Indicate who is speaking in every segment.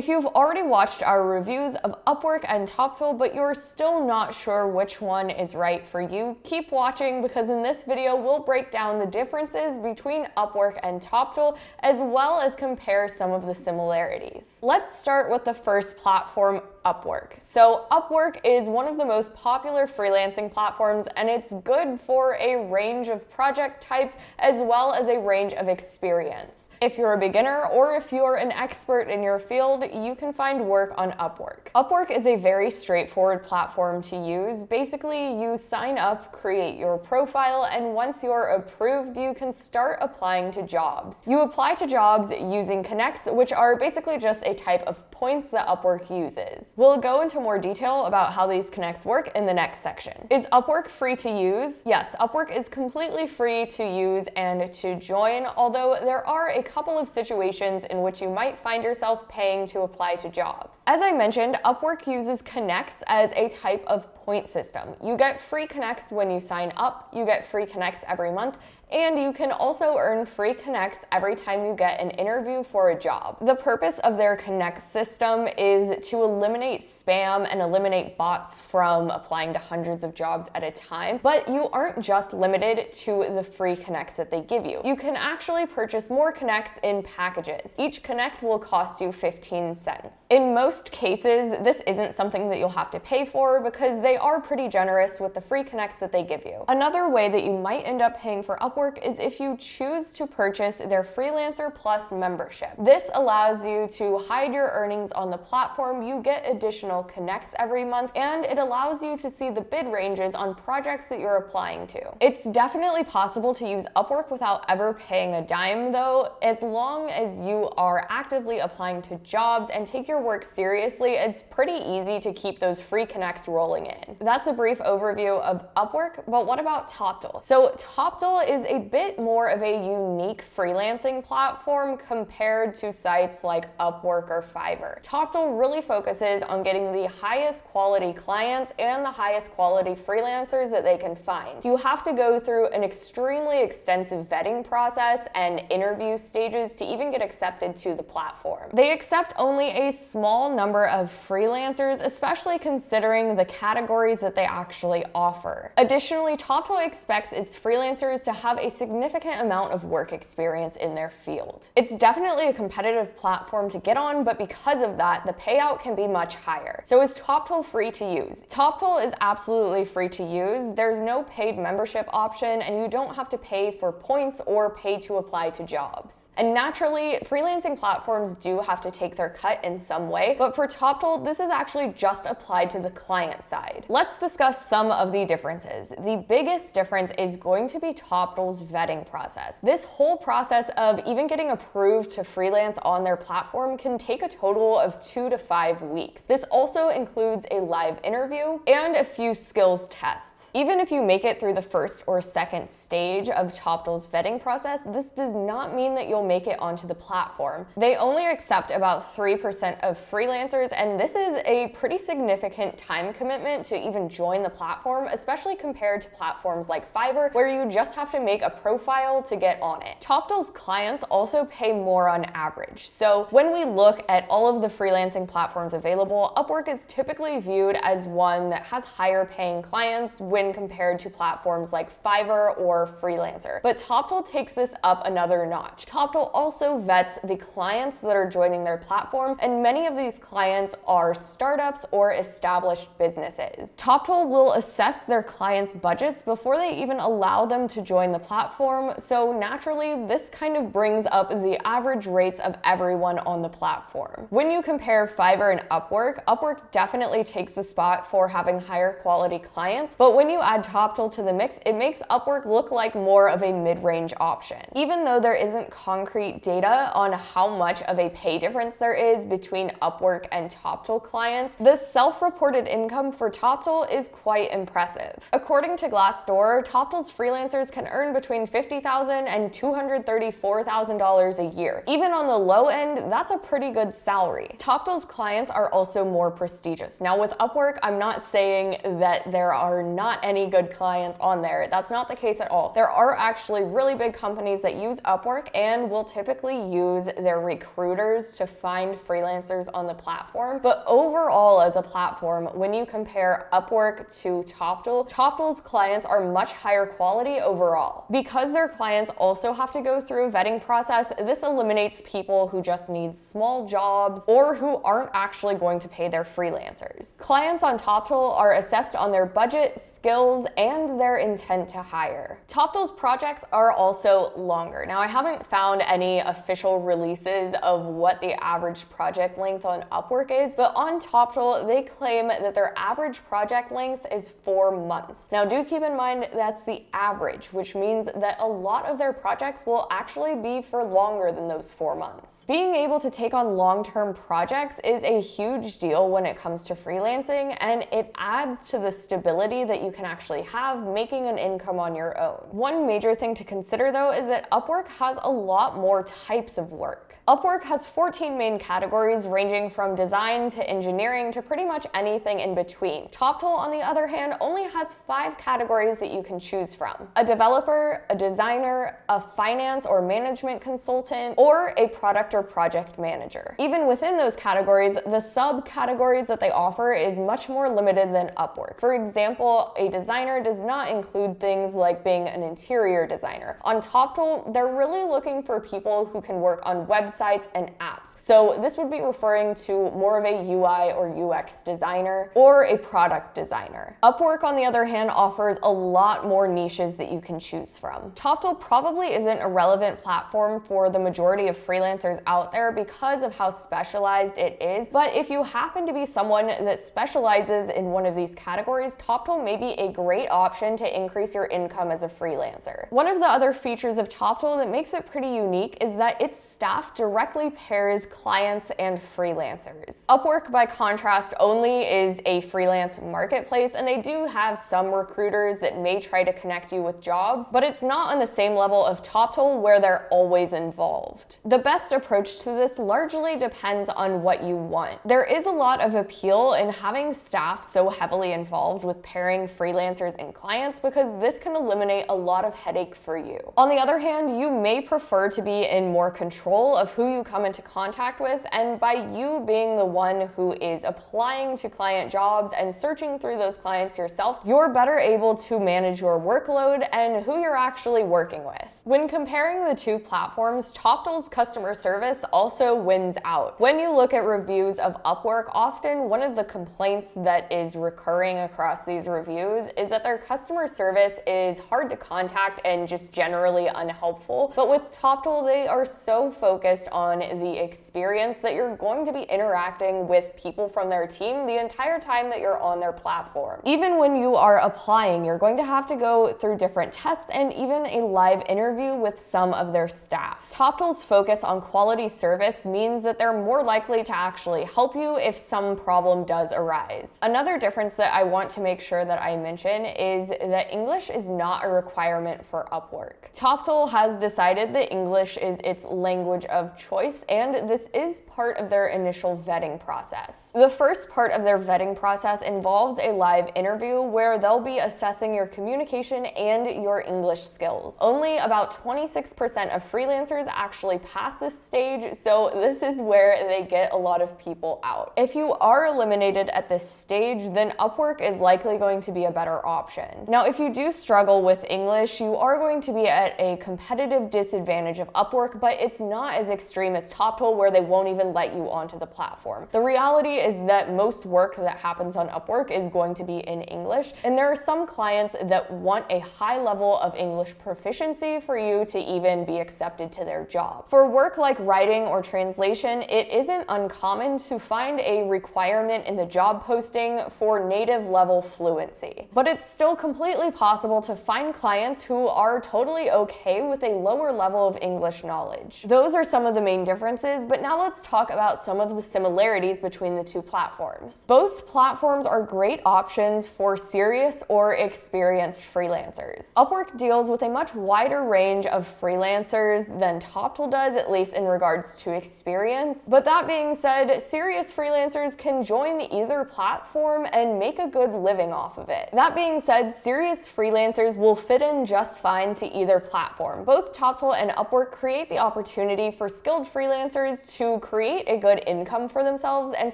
Speaker 1: If you've already watched our reviews of Upwork and Toptal, but you're still not sure which one is right for you, keep watching because in this video we'll break down the differences between Upwork and Toptal as well as compare some of the similarities. Let's start with the first platform, Upwork. So Upwork is one of the most popular freelancing platforms, and it's good for a range of project types as well as a range of experience. If you're a beginner or if you're an expert in your field, you can find work on Upwork. Upwork is a very straightforward platform to use. Basically, you sign up, create your profile, and once you're approved, you can start applying to jobs. You apply to jobs using connects, which are basically just a type of points that Upwork uses. We'll go into more detail about how these connects work in the next section. Is Upwork free to use? Yes, Upwork is completely free to use and to join, although there are a couple of situations in which you might find yourself paying to apply to jobs. As I mentioned, Upwork uses connects as a type of point system. You get free connects when you sign up, you get free connects every month, and you can also earn free connects every time you get an interview for a job. The purpose of their connect system is to eliminate spam and eliminate bots from applying to hundreds of jobs at a time, but you aren't just limited to the free connects that they give you. You can actually purchase more connects in packages. Each connect will cost you 15 cents. In most cases, this isn't something that you'll have to pay for because they are pretty generous with the free connects that they give you. Another way that you might end up paying for Upwork is if you choose to purchase their Freelancer Plus membership. This allows you to hide your earnings on the platform, you get additional connects every month, and it allows you to see the bid ranges on projects that you're applying to. It's definitely possible to use Upwork without ever paying a dime though. As long as you are actively applying to jobs and take your work seriously, it's pretty easy to keep those free connects rolling in. That's a brief overview of Upwork, but what about Toptal? So Toptal is a bit more of a unique freelancing platform compared to sites like Upwork or Fiverr. Toptal really focuses on getting the highest quality clients and the highest quality freelancers that they can find. You have to go through an extremely extensive vetting process and interview stages to even get accepted to the platform. They accept only a small number of freelancers, especially considering the categories that they actually offer. Additionally, Toptal expects its freelancers to have a significant amount of work experience in their field. It's definitely a competitive platform to get on, but because of that, the payout can be much higher. So is Toptal free to use? Toptal is absolutely free to use. There's no paid membership option, and you don't have to pay for points or pay to apply to jobs. And naturally, freelancing platforms do have to take their cut in some way, but for Toptal, this is actually just applied to the client side. Let's discuss some of the differences. The biggest difference is going to be Toptal's vetting process. This whole process of even getting approved to freelance on their platform can take a total of 2 to 5 weeks. This also includes a live interview and a few skills tests. Even if you make it through the first or second stage of Toptal's vetting process, this does not mean that you'll make it onto the platform. They only accept about 3% of freelancers, and this is a pretty significant time commitment to even join the platform, especially compared to platforms like Fiverr, where you just have to make a profile to get on it. Toptal's clients also pay more on average. So when we look at all of the freelancing platforms available, Upwork is typically viewed as one that has higher paying clients when compared to platforms like Fiverr or Freelancer. But Toptal takes this up another notch. Toptal also vets the clients that are joining their platform, and many of these clients are startups or established businesses. Toptal will assess their clients' budgets before they even allow them to join the platform, so naturally this kind of brings up the average rates of everyone on the platform. When you compare Fiverr and Upwork, Upwork definitely takes the spot for having higher quality clients, but when you add Toptal to the mix, it makes Upwork look like more of a mid-range option. Even though there isn't concrete data on how much of a pay difference there is between Upwork and Toptal clients, the self-reported income for Toptal is quite impressive. According to Glassdoor, Toptal's freelancers can earn earn between $50,000 and $234,000 a year. Even on the low end, that's a pretty good salary. Toptal's clients are also more prestigious. Now with Upwork, I'm not saying that there are not any good clients on there. That's not the case at all. There are actually really big companies that use Upwork and will typically use their recruiters to find freelancers on the platform. But overall, as a platform, when you compare Upwork to Toptal, Toptal's clients are much higher quality overall. Because their clients also have to go through a vetting process, this eliminates people who just need small jobs or who aren't actually going to pay their freelancers. Clients on Toptal are assessed on their budget, skills, and their intent to hire. Toptal's projects are also longer. Now, I haven't found any official releases of what the average project length on Upwork is, but on Toptal, they claim that their average project length is 4 months. Now, do keep in mind that's the average, which means that a lot of their projects will actually be for longer than those 4 months. Being able to take on long-term projects is a huge deal when it comes to freelancing, and it adds to the stability that you can actually have making an income on your own. One major thing to consider though is that Upwork has a lot more types of work. Upwork has 14 main categories ranging from design to engineering to pretty much anything in between. Toptal, on the other hand, only has 5 categories that you can choose from: a developer, a designer, a finance or management consultant, or a product or project manager. Even within those categories, the subcategories that they offer is much more limited than Upwork. For example, a designer does not include things like being an interior designer. On Toptal, they're really looking for people who can work on websites and apps. So this would be referring to more of a UI or UX designer or a product designer. Upwork, on the other hand, offers a lot more niches that you can choose from. Toptal probably isn't a relevant platform for the majority of freelancers out there because of how specialized it is, but if you happen to be someone that specializes in one of these categories, Toptal may be a great option to increase your income as a freelancer. One of the other features of Toptal that makes it pretty unique is that its staff directly pairs clients and freelancers. Upwork, by contrast, only is a freelance marketplace, and they do have some recruiters that may try to connect you with jobs, but it's not on the same level of Toptal where they're always involved. The best approach to this largely depends on what you want. There is a lot of appeal in having staff so heavily involved with pairing freelancers and clients because this can eliminate a lot of headache for you. On the other hand, you may prefer to be in more control of who you come into contact with, and by you being the one who is applying to client jobs and searching through those clients yourself, you're better able to manage your workload and who you're actually working with. When comparing the two platforms, Toptal's customer service also wins out. When you look at reviews of Upwork, often one of the complaints that is recurring across these reviews is that their customer service is hard to contact and just generally unhelpful. But with Toptal, they are so focused on the experience that you're going to be interacting with people from their team the entire time that you're on their platform. Even when you are applying, you're going to have to go through different tests and even a live interview with some of their staff. Toptal's focus on quality service means that they're more likely to actually help you if some problem does arise. Another difference that I want to make sure that I mention is that English is not a requirement for Upwork. Toptal has decided that English is its language of choice, and this is part of their initial vetting process. The first part of their vetting process involves a live interview where they'll be assessing your communication and your English skills. Only about 26% of freelancers actually pass this stage, so this is where they get a lot of people out. If you are eliminated at this stage, then Upwork is likely going to be a better option. Now, if you do struggle with English, you are going to be at a competitive disadvantage of Upwork, but it's not as extreme as Toptal where they won't even let you onto the platform. The reality is that most work that happens on Upwork is going to be in English, and there are some clients that want a high level of English proficiency for for you to even be accepted to their job. For work like writing or translation, it isn't uncommon to find a requirement in the job posting for native level fluency. But it's still completely possible to find clients who are totally okay with a lower level of English knowledge. Those are some of the main differences, but now let's talk about some of the similarities between the two platforms. Both platforms are great options for serious or experienced freelancers. Upwork deals with a much wider range of freelancers than Toptal does, at least in regards to experience. But that being said, serious freelancers can join either platform and make a good living off of it. That being said, serious freelancers will fit in just fine to either platform. Both Toptal and Upwork create the opportunity for skilled freelancers to create a good income for themselves and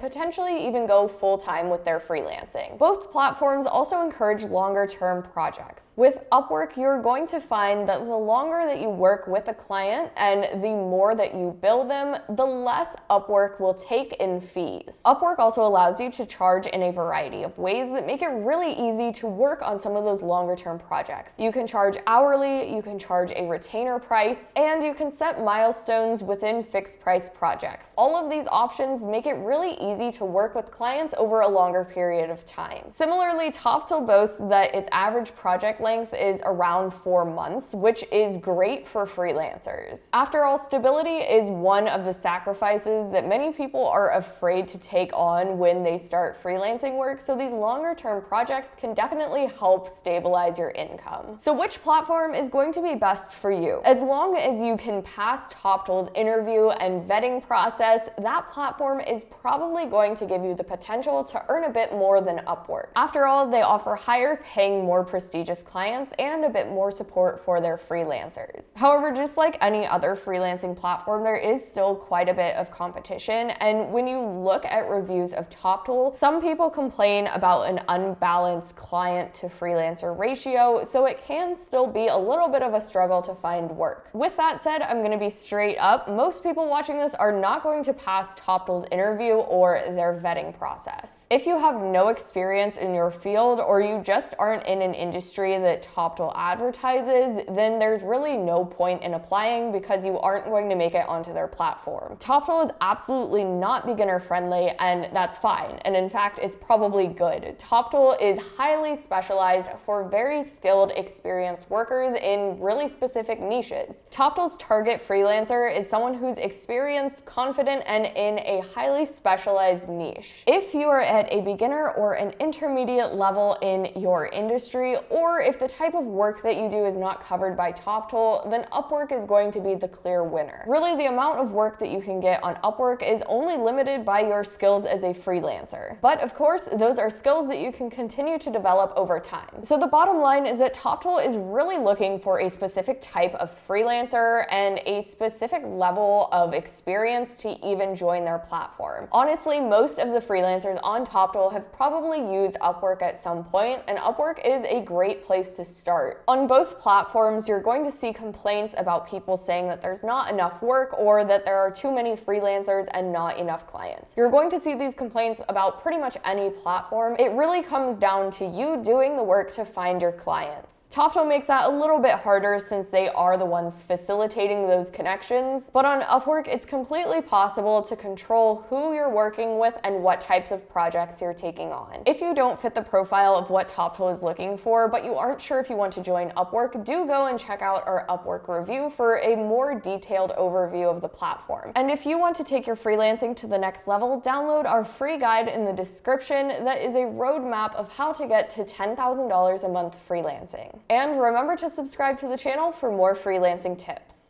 Speaker 1: potentially even go full-time with their freelancing. Both platforms also encourage longer-term projects. With Upwork, you're going to find that the longer that you work with a client and the more that you bill them, the less Upwork will take in fees. Upwork also allows you to charge in a variety of ways that make it really easy to work on some of those longer-term projects. You can charge hourly, you can charge a retainer price, and you can set milestones within fixed-price projects. All of these options make it really easy to work with clients over a longer period of time. Similarly, Toptal boasts that its average project length is around 4 months, which is great for freelancers. After all, stability is one of the sacrifices that many people are afraid to take on when they start freelancing work, so these longer-term projects can definitely help stabilize your income. So which platform is going to be best for you? As long as you can pass Toptal's interview and vetting process, that platform is probably going to give you the potential to earn a bit more than Upwork. After all, they offer higher paying, more prestigious clients and a bit more support for their freelancers. However, just like any other freelancing platform, there is still quite a bit of competition, and when you look at reviews of Toptal, some people complain about an unbalanced client to freelancer ratio, so it can still be a little bit of a struggle to find work. With that said, I'm going to be straight up. Most people watching this are not going to pass Toptal's interview or their vetting process. If you have no experience in your field or you just aren't in an industry that Toptal advertises, then there's really no point in applying because you aren't going to make it onto their platform. Toptal is absolutely not beginner friendly, and that's fine. And in fact, it's probably good. Toptal is highly specialized for very skilled, experienced workers in really specific niches. Toptal's target freelancer is someone who's experienced, confident, and in a highly specialized niche. If you are at a beginner or an intermediate level in your industry, or if the type of work that you do is not covered by Toptal, then Upwork is going to be the clear winner. Really, the amount of work that you can get on Upwork is only limited by your skills as a freelancer. But of course, those are skills that you can continue to develop over time. So the bottom line is that Toptal is really looking for a specific type of freelancer and a specific level of experience to even join their platform. Honestly, most of the freelancers on Toptal have probably used Upwork at some point, and Upwork is a great place to start. On both platforms, you're going to see complaints about people saying that there's not enough work or that there are too many freelancers and not enough clients. You're going to see these complaints about pretty much any platform. It really comes down to you doing the work to find your clients. Toptal makes that a little bit harder since they are the ones facilitating those connections, but on Upwork, it's completely possible to control who you're working with and what types of projects you're taking on. If you don't fit the profile of what Toptal is looking for, but you aren't sure if you want to join Upwork, do go and check out our Upwork review for a more detailed overview of the platform. And if you want to take your freelancing to the next level, download our free guide in the description that is a roadmap of how to get to $10,000 a month freelancing. And remember to subscribe to the channel for more freelancing tips.